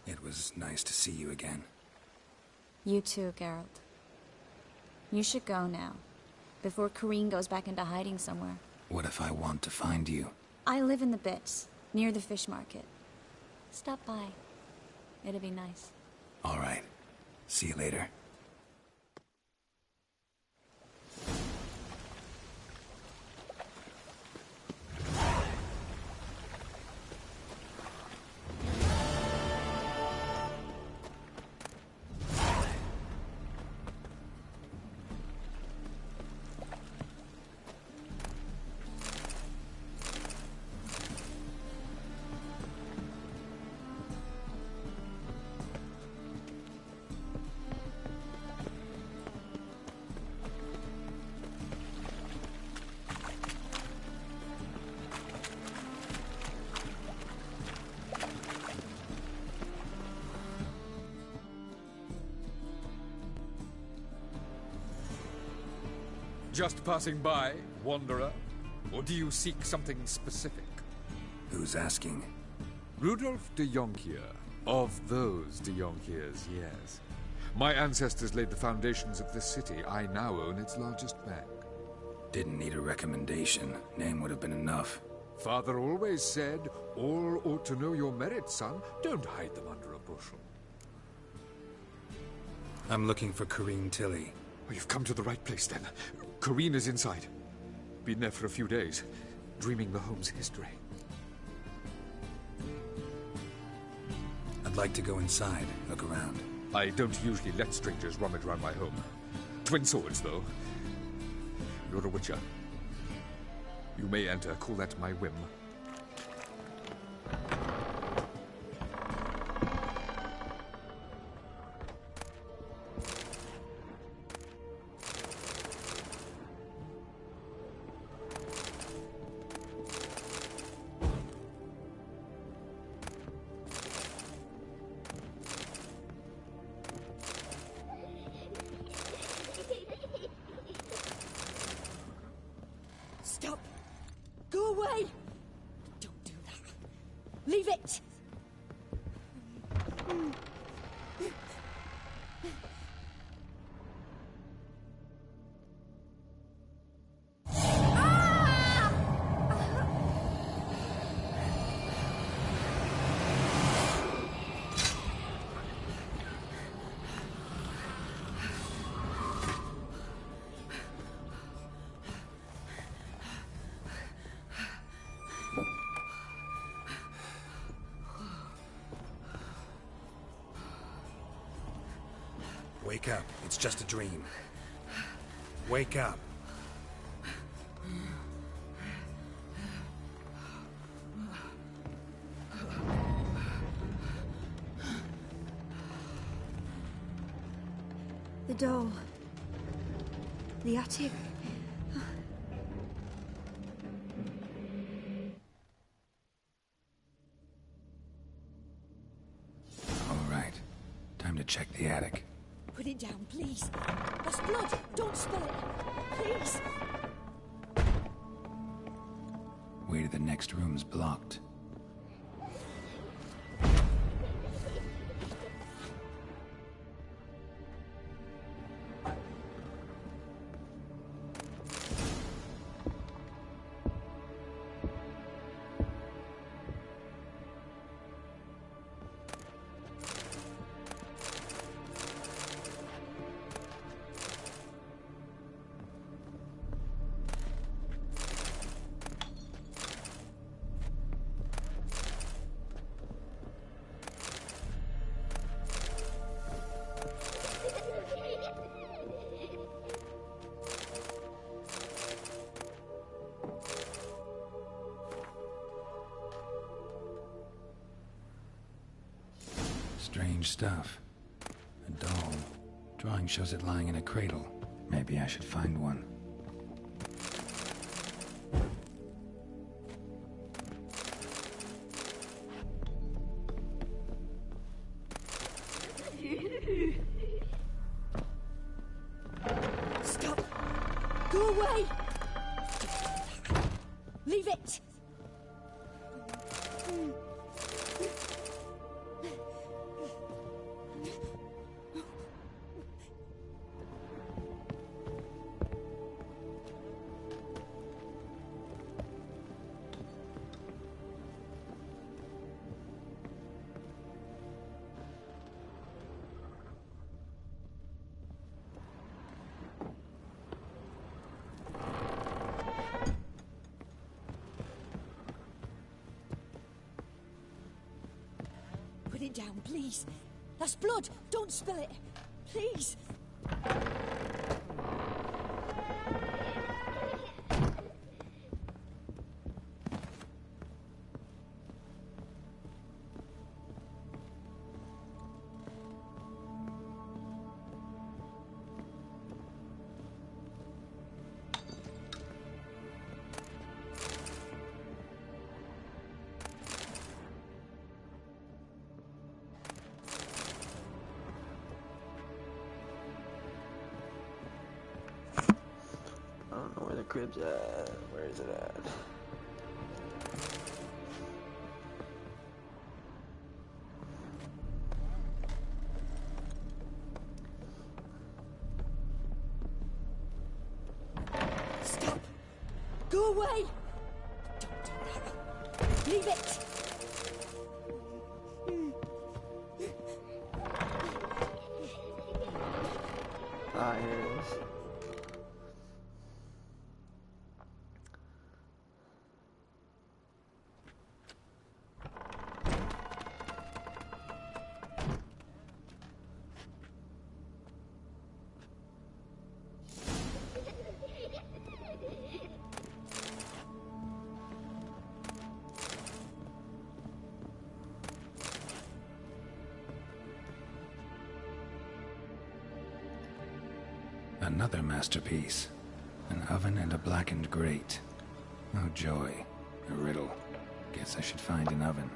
It was nice to see you again. You too, Geralt. You should go now, before Corrine goes back into hiding somewhere. What if I want to find you? I live in the Bits, near the fish market. Stop by. It'd be nice. All right. See you later. Just passing by, wanderer? Or do you seek something specific? Who's asking? Rudolf de Jonquier. Of those de Jonquiers, yes. My ancestors laid the foundations of this city. I now own its largest bank. Didn't need a recommendation. Name would have been enough. Father always said, all ought to know your merits, son. Don't hide them under a bushel. I'm looking for Corrine Tilly. Oh, you've come to the right place, then. Corrine is inside. Been there for a few days, dreaming the home's history. I'd like to go inside, look around. I don't usually let strangers rummage around my home. Twin swords, though. You're a witcher. You may enter, call that my whim. Stop! Go away! Wake up. It's just a dream. Wake up. The doll. The attic. All right. Time to check the attic. Put it down, please. That's blood. Don't spill it. Please. Way to the next room's blocked. Strange stuff. A doll. Drawing shows it lying in a cradle. Maybe I should find one. Stop. Go away. Leave it. Put it down, please. That's blood. Don't spill it. Please. I don't know where the crib's at. Where is it at? Stop. Go away. Don't do that. Leave it. Ah, here it is. Another masterpiece. An oven and a blackened grate. Oh joy. A riddle. Guess I should find an oven.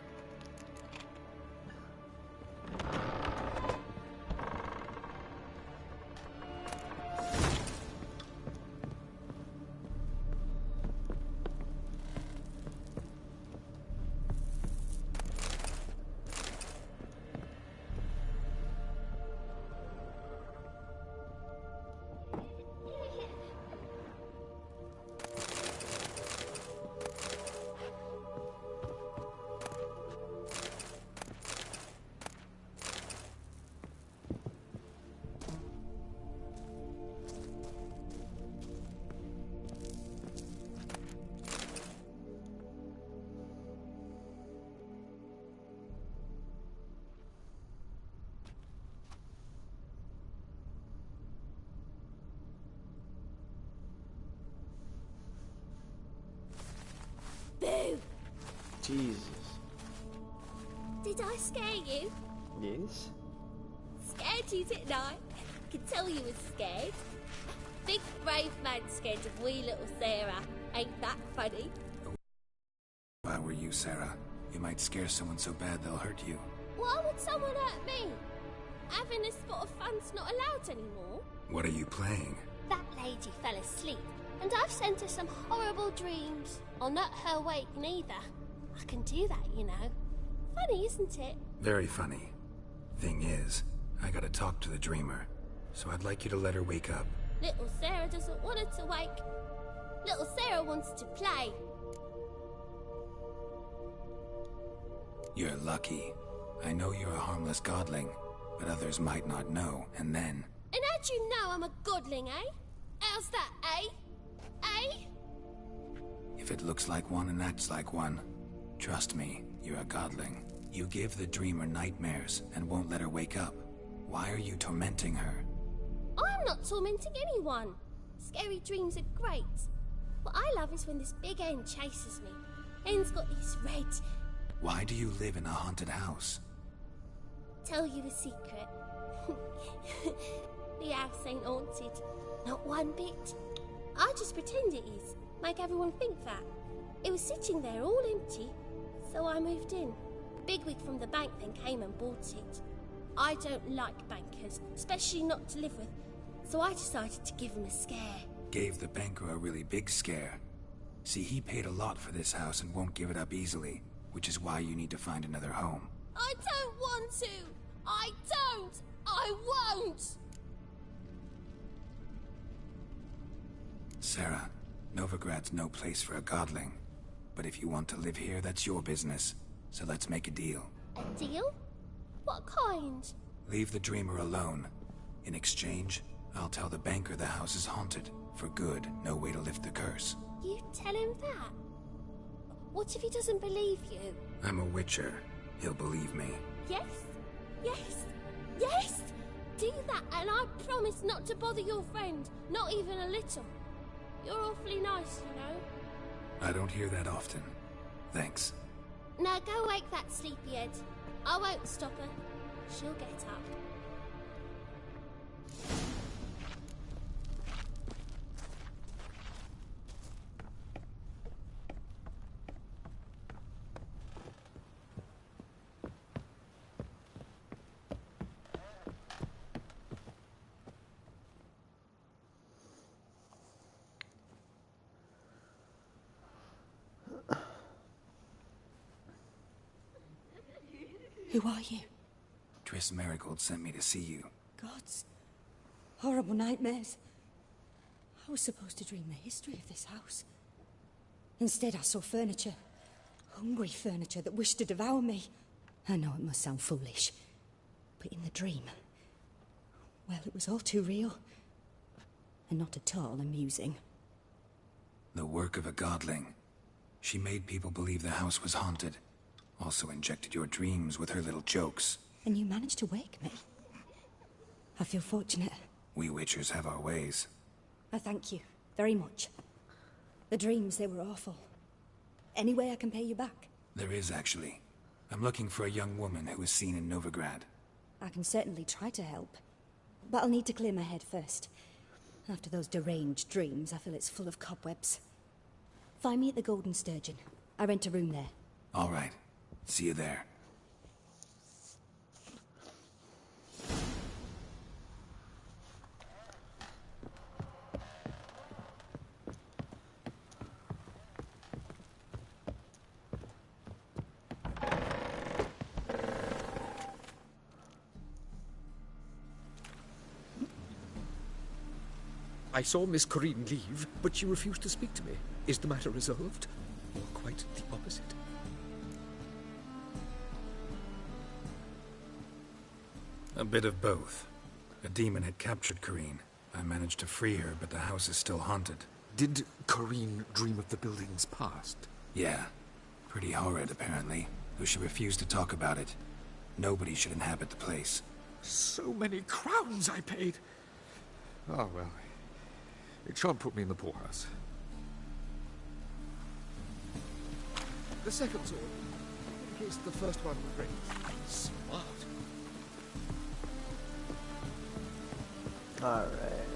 Jesus. Did I scare you? Yes? Scared you, didn't I? Could tell you was scared. Big brave man scared of wee little Sarah. Ain't that funny? If I were you, Sarah, you might scare someone so bad they'll hurt you. Why would someone hurt me? Having a spot of fun's not allowed anymore. What are you playing? That lady fell asleep, and I've sent her some horrible dreams. I'll not her wake neither. I can do that, you know. Funny, isn't it? Very funny. Thing is, I gotta talk to the dreamer, so I'd like you to let her wake up. Little Sarah doesn't want her to wake. Little Sarah wants to play. You're lucky. I know you're a harmless godling, but others might not know, and then... And how'd you know I'm a godling, eh? How's that, eh? Eh? If it looks like one and acts like one, trust me, you're a godling. You give the dreamer nightmares and won't let her wake up. Why are you tormenting her? I'm not tormenting anyone. Scary dreams are great. What I love is when this big hen chases me. Hen's got these red... Why do you live in a haunted house? Tell you a secret. The house ain't haunted. Not one bit. I just pretend it is. Make everyone think that. It was sitting there all empty, so I moved in. Bigwig from the bank then came and bought it. I don't like bankers, especially not to live with, so I decided to give him a scare. Gave the banker a really big scare. See, he paid a lot for this house and won't give it up easily, which is why you need to find another home. I don't want to! I don't! I won't! Sarah, Novigrad's no place for a godling. But if you want to live here, that's your business. So let's make a deal. A deal? What kind? Leave the dreamer alone. In exchange, I'll tell the banker the house is haunted. For good, no way to lift the curse. You tell him that? What if he doesn't believe you? I'm a witcher. He'll believe me. Yes? Yes? Yes! Do that and I promise not to bother your friend. Not even a little. You're awfully nice, you know. I don't hear that often. Thanks. Now go wake that sleepyhead. I won't stop her. She'll get up. Who are you? Triss Marigold sent me to see you. Gods. Horrible nightmares. I was supposed to dream the history of this house. Instead, I saw furniture. Hungry furniture that wished to devour me. I know it must sound foolish, but in the dream, well, it was all too real. And not at all amusing. The work of a godling. She made people believe the house was haunted. Also injected your dreams with her little jokes. And you managed to wake me. I feel fortunate. We witchers have our ways. I thank you very much. The dreams, they were awful. Any way I can pay you back? There is, actually. I'm looking for a young woman who was seen in Novigrad. I can certainly try to help. But I'll need to clear my head first. After those deranged dreams, I feel it's full of cobwebs. Find me at the Golden Sturgeon. I rent a room there. All right. See you there. I saw Miss Corinne leave, but she refused to speak to me. Is the matter resolved? Or quite the opposite? A bit of both. A demon had captured Corinne. I managed to free her, but the house is still haunted. Did Corinne dream of the building's past? Yeah. Pretty horrid, apparently. Though she refused to talk about it. Nobody should inhabit the place. So many crowns I paid! Oh, well. It shan't put me in the poorhouse. The second sword, in case the first one breaks. Smart. Alright,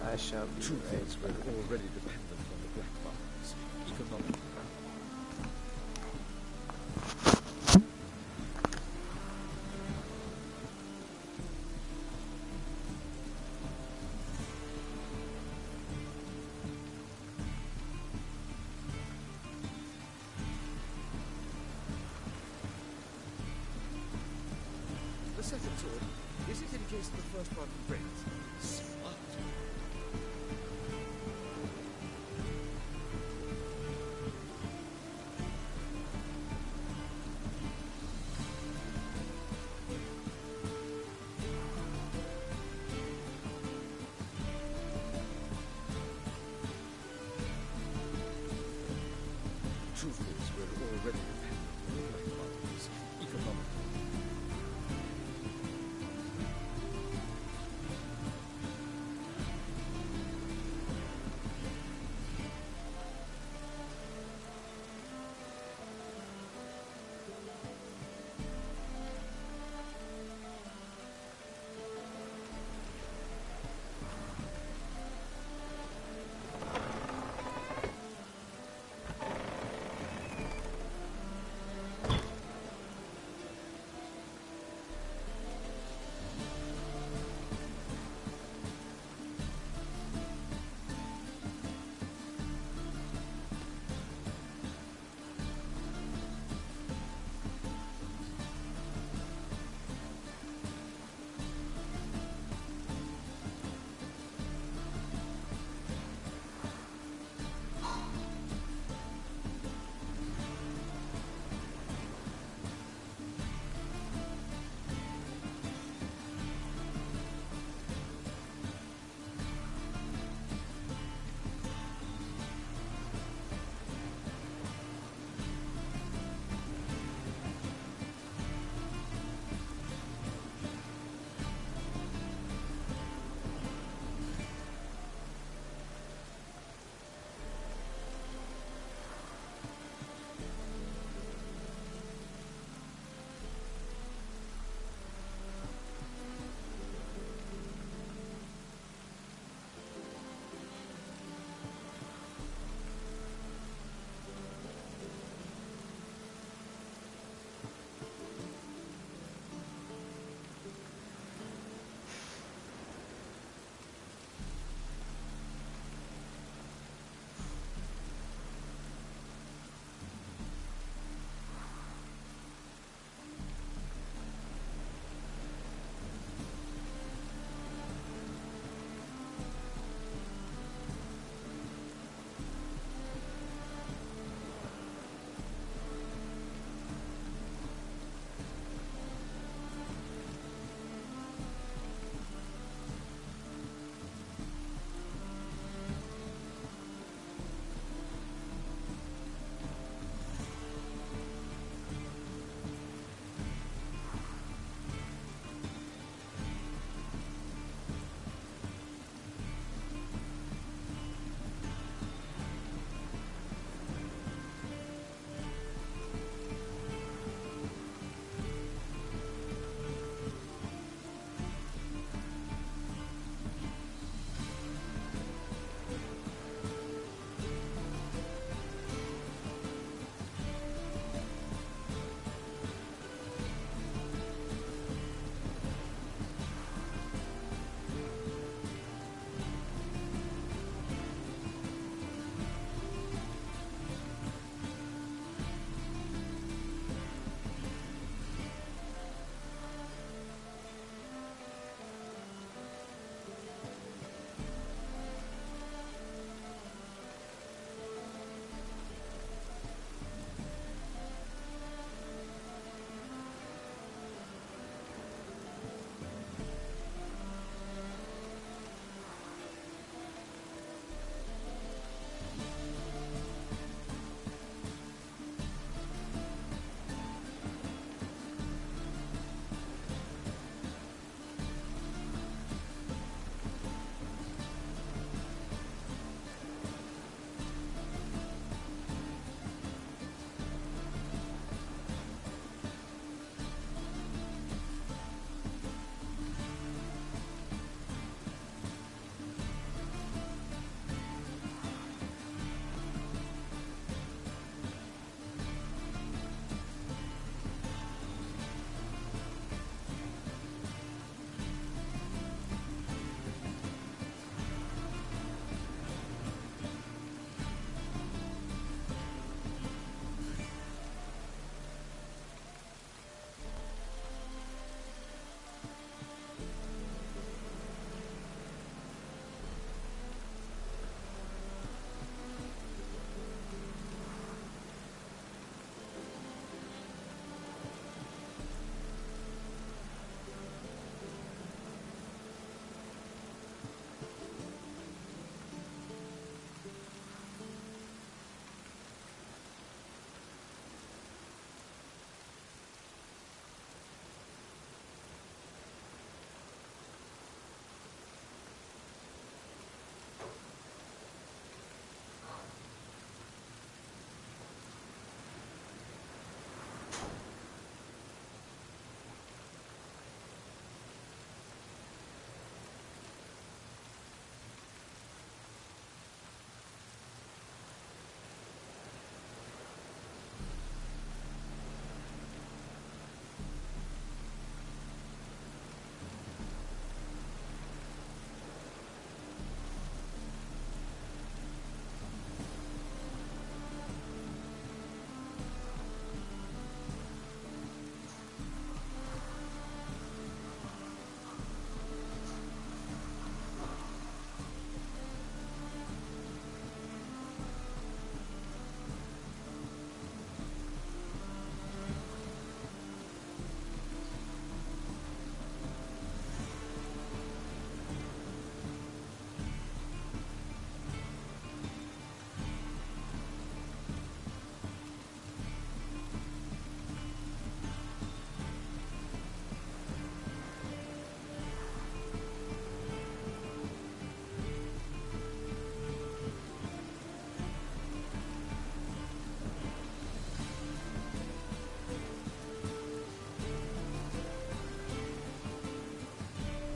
I shall be Truth right is, we're already dependent on the Black Markets, economically. The second sword, is it in case the first one breaks?